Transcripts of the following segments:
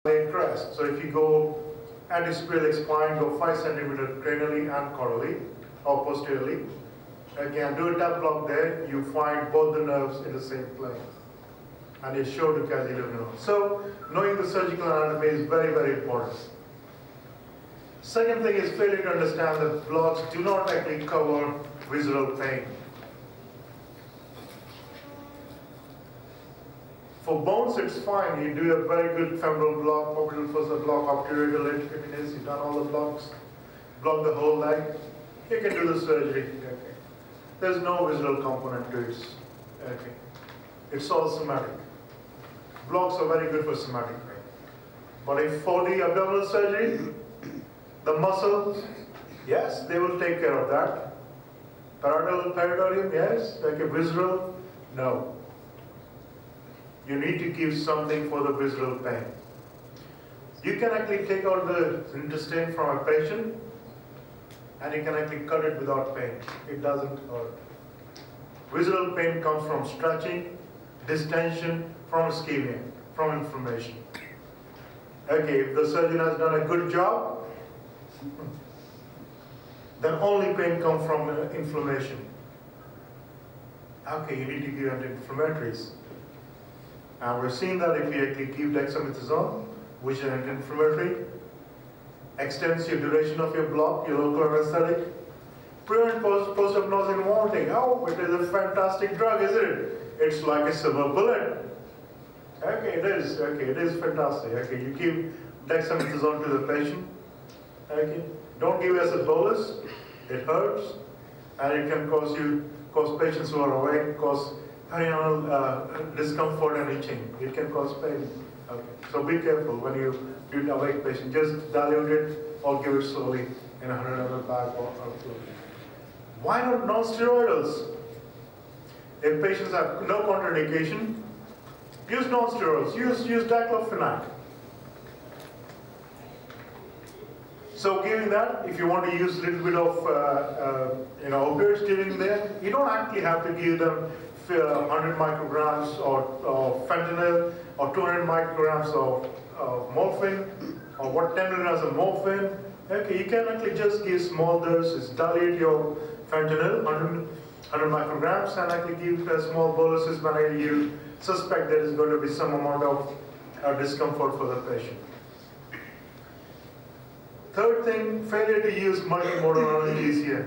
crest. So if you go antispheric spine, go 5 centimeters cranially and caudally, or posteriorly. Again, do a tap block there, you find both the nerves in the same plane. And you're sure to catch the nerve. So, knowing the surgical anatomy is very, very important. Second thing is failure to understand that blocks do not actually cover visceral pain. For bones, it's fine. You do a very good femoral block, orbital fossa block, obturator lecticulitis, you've done all the blocks, block the whole leg. You can do the surgery. Okay. There's no visceral component to it. Okay. It's all somatic. Blocks are very good for somatic pain. But if for the abdominal surgery, the muscles, yes, they will take care of that. Parietal, peritoneum, yes. Like a visceral, no. You need to give something for the visceral pain. You can actually take out the intestine from a patient and you can actually cut it without pain. It doesn't hurt. Visceral pain comes from stretching, distension, from ischemia, from inflammation. Okay, if the surgeon has done a good job, then only pain comes from inflammation. Okay, you need to give anti-inflammatories. And we've seen that if you actually give dexamethasone, which is an anti-inflammatory, extends your duration of your block, your local anesthetic, prevent post-hypnosis and vomiting. Oh, it is a fantastic drug, isn't it? It's like a silver bullet. Okay, it is. Okay, it is fantastic. Okay, you give dexamethasone to the patient. Okay, don't give as a bolus. It hurts, and it can cause patients who are awake, cause perineal discomfort and itching. It can cause pain. Okay, so be careful when you do an awake patient. Just dilute it or give it slowly in a 100 ml bag or fluid. Why not non-steroidals? If patients have no contraindication, use non-steroids. Use diclofenac. So giving that, if you want to use a little bit of opioids during there, you don't actually have to give them 100 micrograms of fentanyl or 200 micrograms of morphine or what 10 milligrams of morphine. Okay, you can actually just give small doses, dilute your fentanyl, 100 micrograms, and actually give small boluses when you suspect there is going to be some amount of discomfort for the patient. Third thing, failure to use multimodal anesthesia.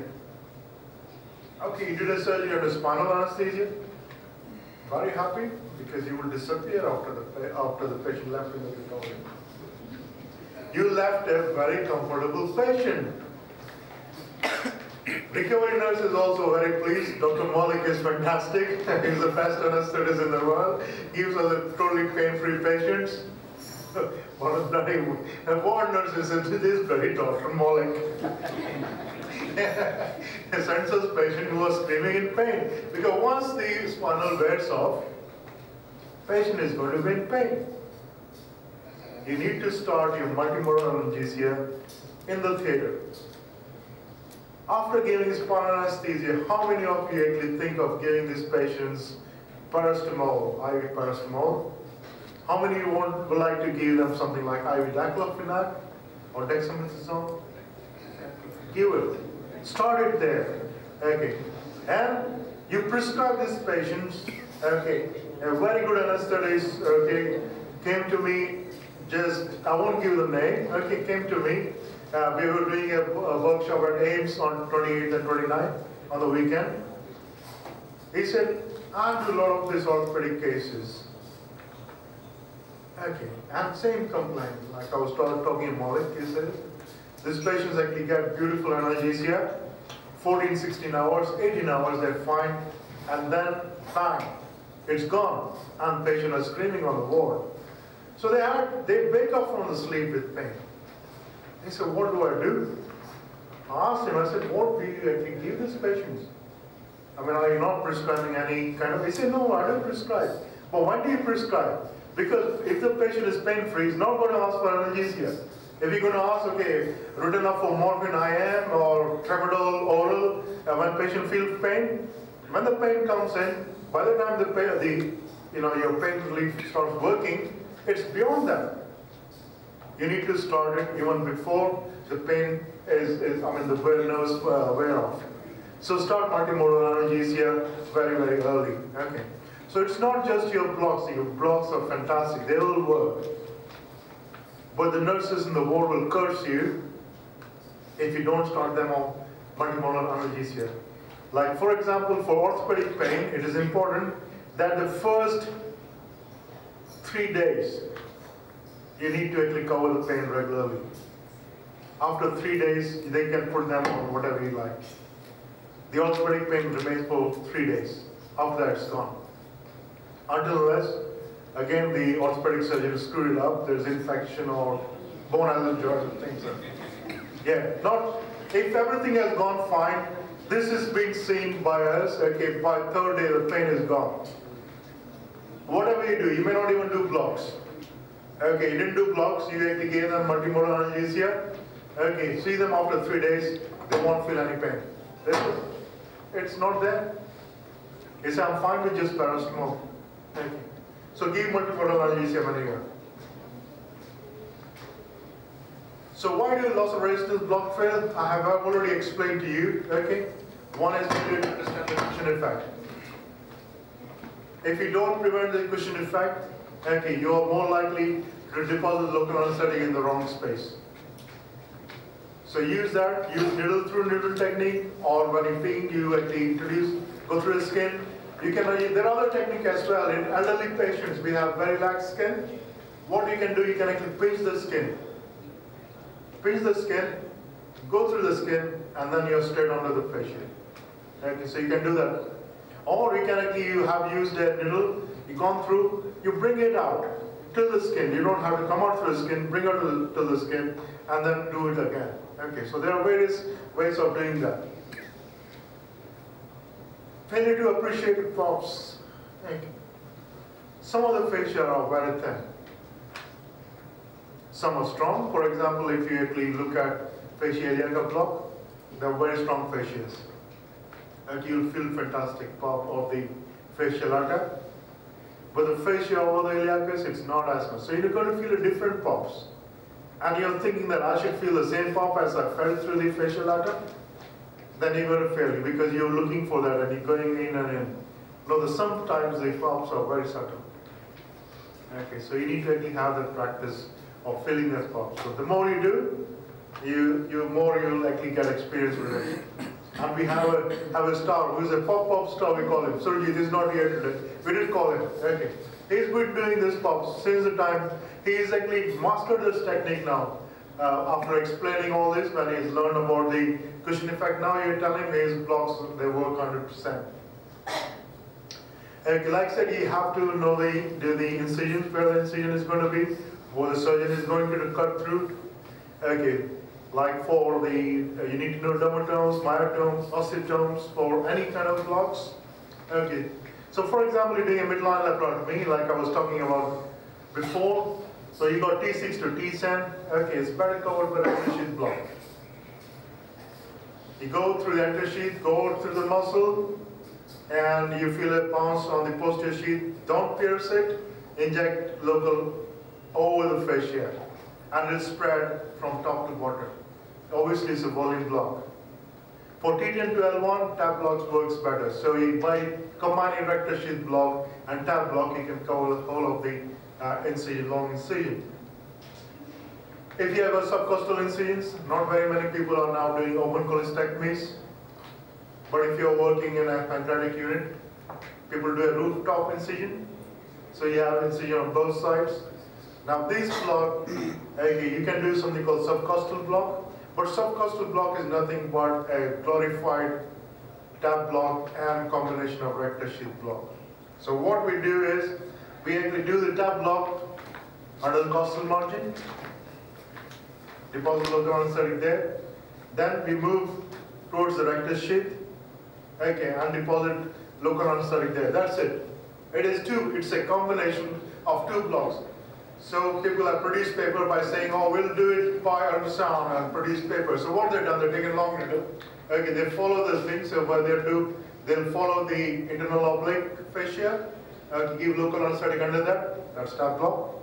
Okay, you did a surgery under spinal anesthesia. Very happy because you will disappear after the patient left in the recovery. You left a very comfortable patient. Recovery nurse is also very pleased. Dr. Malik is fantastic. He's the best anesthetist in the world. Gives us a totally pain-free patients. One of the ward nurses said, "This is very Dr. Malik." He sends us patient who was screaming in pain. Because once the spinal wears off, patient is going to be in pain. You need to start your multimodal analgesia in the theater. After giving spinal anesthesia, how many of you actually think of giving these patients paracetamol, IV paracetamol? How many would like to give them something like IV diclofenac or dexamethasone? Give it. Start it there. Okay. And you prescribe these patients. Okay. A very good anesthetist, okay, came to me. I won't give the name. Okay, came to me. We were doing a workshop at Ames on 28th and 29th on the weekend. He said, I do a lot of these orthopedic cases. Okay, and same complaint, like I was talking to Malik, he said, these patients actually get beautiful analgesia, 14, 16 hours, 18 hours, they're fine, and then bang, it's gone, and patient is screaming on the ward. So they wake up from the sleep with pain. He said, what do I do? I asked him, I said, what do you actually give these patients? I mean, are you not prescribing any kind of, he said, no, I don't prescribe. But why do you prescribe? Because if the patient is pain-free, he's not going to ask for analgesia. If you're going to ask, okay, written up for morphine IM or tramadol oral, and when patient feels pain, when the pain comes in, by the time your pain relief starts working, it's beyond that. You need to start it even before the pain the nerves wear off. So start multimodal analgesia very, very early. Okay. So it's not just your blocks. Your blocks are fantastic. They will work. But the nurses in the ward will curse you if you don't start them on multimodal analgesia. Like for example, for orthopedic pain, it is important that the first 3 days, you need to actually cover the pain regularly. After 3 days, they can put them on whatever you like. The orthopedic pain remains for 3 days. After that, it's gone. Until unless, again, the orthopedic surgeon screwed it up, there's infection or bone alloy or things like that. Yeah, not, if everything has gone fine, this is being seen by us, okay, by 3rd day the pain is gone. Whatever you do, you may not even do blocks. Okay, you didn't do blocks, you actually gave them multimodal analgesia. Okay, see them after 3 days, they won't feel any pain. It's not there. You say, I'm fine with just paracetamol. Okay. So give multimodal analgesia when you go. So why do loss of resistance block fail? I have already explained to you. Okay, one is to understand the cushion effect. If you don't prevent the cushion effect, okay, you are more likely to deposit local anesthetic in the wrong space. So use that, use needle through needle technique, or when you're peeing, you actually go through the skin. You can, there are other techniques as well. In elderly patients, we have very lax skin. What you can do, you can actually pinch the skin. Pinch the skin, go through the skin, and then you're straight onto the patient. Okay, so you can do that. Or you can actually, you have used a needle, you've gone through, you bring it out to the skin. You don't have to come out through the skin, bring it to the skin, and then do it again. Okay, so there are various ways of doing that. Failure to appreciate the props. Okay. Some of the fascia are very thin. Some are strong. For example, if you actually look at fascia iliaca block, they're very strong fascias. And you'll feel fantastic pop of the fascia lata. But the fascia over the iliacus, it's not as much. So you're going to feel a different pops. And you're thinking that I should feel the same pop as I felt through the fascia lata, then you're going to fail because you're looking for that and you're going in and in. No, sometimes the pops are very subtle. Okay, so you need to actually have that practice of feeling that pop. So the more you do, you'll actually get experience with it. And we have a star who's a pop star, we call him. Surjit is not here today. We did call him. Okay. He's been doing this pop since the time he's actually mastered this technique now. After explaining all this, when he's learned about the cushion effect, now you're telling his blocks, they work 100%. Like I said, you have to know the incisions, where the incision is going to be, where the surgeon is going to cut through. Okay, like for the, you need to know dermatomes, myotomes, osteotomes, for any kind of blocks. Okay, so for example, you're doing a midline laparotomy, like I was talking about before. So you got T6 to T10. Okay, it's better covered by the intersheath block. You go through the intersheath, go through the muscle, and you feel a bounce on the posterior sheath. Don't pierce it. Inject local over the fascia, and it'll spread from top to bottom. Obviously, it's a volume block. For T10 to L1, tab blocks works better. So by combining rectus sheath block and tab block, you can cover the whole of the incision, long incision. If you have a subcostal incisions, not very many people are now doing open cholecystectomies. But if you're working in a pancreatic unit, people do a rooftop incision. So you have incision on both sides. Now this block, okay, you can do something called subcostal block. But subcostal block is nothing but a glorified tab block and combination of rectus sheath block. So what we do is, we actually do the tab block under the costal margin, deposit local anesthetic there. Then we move towards the rectus sheath, okay, and deposit local anesthetic there. That's it. It's a combination of two blocks. So people have produced paper by saying, oh, we'll do it by ultrasound and produce paper. So what they've done, they've taken long needle. Okay, they follow this thing. So what they'll follow the internal oblique fascia, give local anesthetic under that. That's tab block.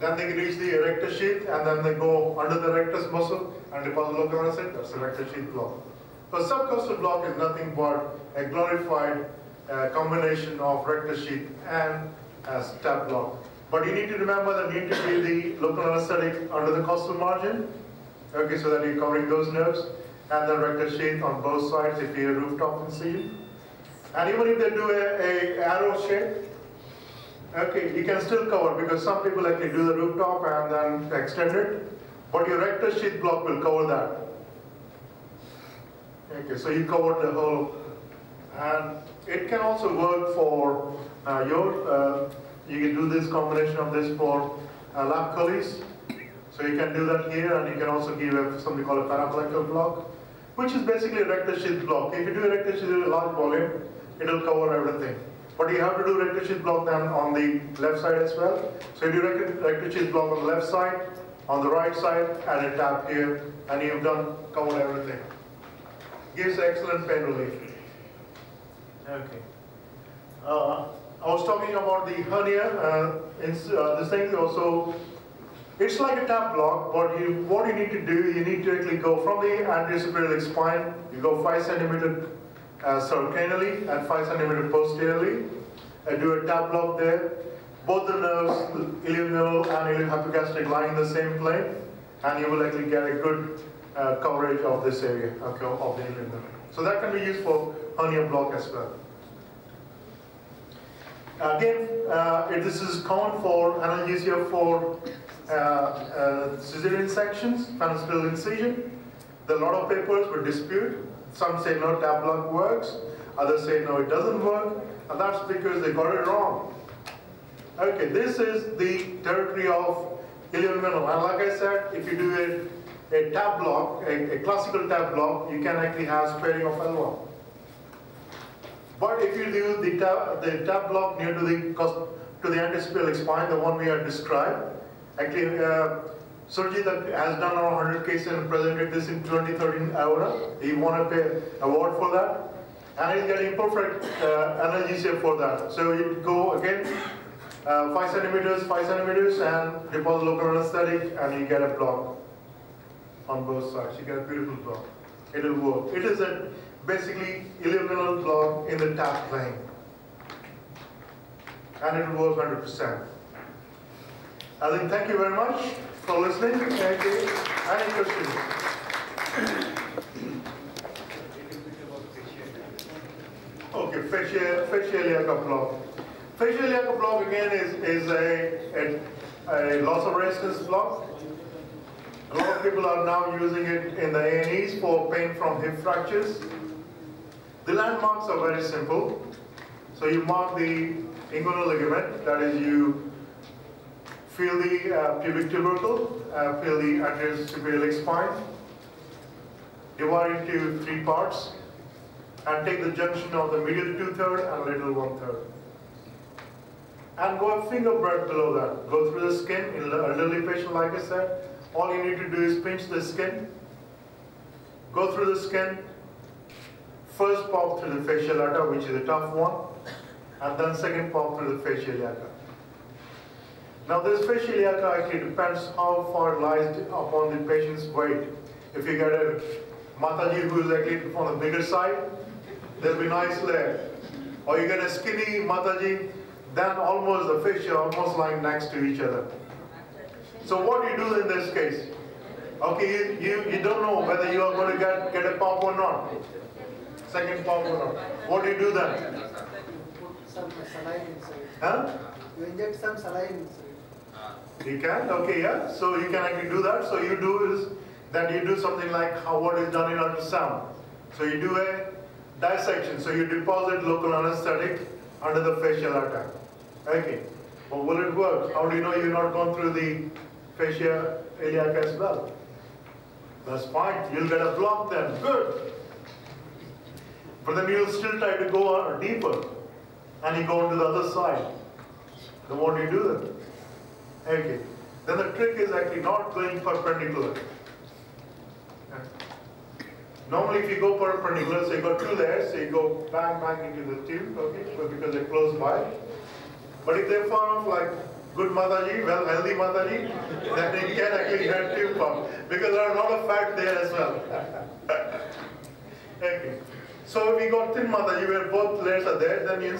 Then they reach the erector sheath, and then they go under the rectus muscle and deposit local anesthetic. That's the rectus sheath block. So subcostal block is nothing but a glorified combination of rectus sheath and stab block. But you need to remember that you need to be the local anesthetic under the costal margin. Okay, so that you're covering those nerves, and then rectus sheath on both sides if you have rooftop incision. And even if they do a arrow shape, okay, you can still cover, because some people actually do the rooftop and then extend it, but your rectus sheath block will cover that. Okay, so you covered the whole, and it can also work for you can do this combination of this for lap colis. So you can do that here, and you can also give something called a paraplectal block, which is basically a rectus sheath block. If you do a rectus sheath with a large volume, it will cover everything. But you have to do rectus sheath block then on the left side as well. So you do rectus sheath block on the left side, on the right side, and a tap here, and you've covered everything. Gives excellent pain relief. Okay. I was talking about the hernia. This thing also, it's like a tap block, but what you need to do, you need to actually go from the anterior superior spine, you go 5 centimeters circumflexionally and 5 centimeters posteriorly, and do a tap block there. Both the nerves, iliumnal and iliohypogastric, lie in the same plane, and you will actually get a good coverage of this area, okay, of the iliumnal. So that can be used for hernia block as well. Again, this is common for analgesia for cesarean sections, phalangeal incision. There are a lot of papers with dispute. Some say no, tap block works. Others say no, it doesn't work. And that's because they got it wrong. Okay, this is the territory of iliumnal. And like I said, if you do a tap block, a classical tap block, you can actually have sparing of L1. But if you do the tap block near to the anterior spine, the one we have described, actually Surjit has done around 100 cases and presented this in 2013 Aura. He won a award for that, and he's getting perfect analgesia for that. So you go again 5 centimeters, and deposit local anesthetic, and you get a block on both sides. You get a beautiful block. It will work. It is basically iliumnal block in the tap plane, and it will work 100%. I think thank you very much for listening. Thank you. Any questions? Okay, fascial block. Fascial block again is a loss of resistance block. A lot of people are now using it in the A&Es for pain from hip fractures. The landmarks are very simple. So you mark the inguinal ligament, that is, you feel the pubic tubercle, feel the anterior superior spine, divide into 3 parts, and take the junction of the medial 2/3 and lateral 1/3. And go a finger breadth below that. Go through the skin. In an elderly patient, like I said, all you need to do is pinch the skin, go through the skin, first pop through the fasciolata, which is a tough one, and then second pop through the fasciolata. Now this fasciolata actually depends how far it lies upon the patient's weight. If you get a Mataji who is actually on the bigger side, there'll be nice layer. Or you get a skinny Mataji, then almost the fascia almost lying next to each other. So what do you do in this case? Okay, you don't know whether you are going to get a pop or not. Second pop or not. What do you do then? Some saline inside. Huh? You inject some saline inside. You can? Okay, yeah. So you can actually do that. So you do is that you do something like what is done in ultrasound. So you do a dissection. So you deposit local anesthetic under the fasciolata. Okay. But will it work? How do you know you're not gone through the fascia iliac as well? That's fine. You'll get a block then. Good. But then you'll still try to go deeper. And you go on to the other side. Then what do you do then? Okay. Then the trick is actually not going perpendicular. Normally if you go perpendicular, so you got 2 layers, so you go bang into the tube, okay, because they're close by. But if they're far off, like good Mataji, well healthy Mataji, then it can actually get tube pump because there are a lot of fat there as well. Okay. So if we got thin Mataji where both layers are there, then you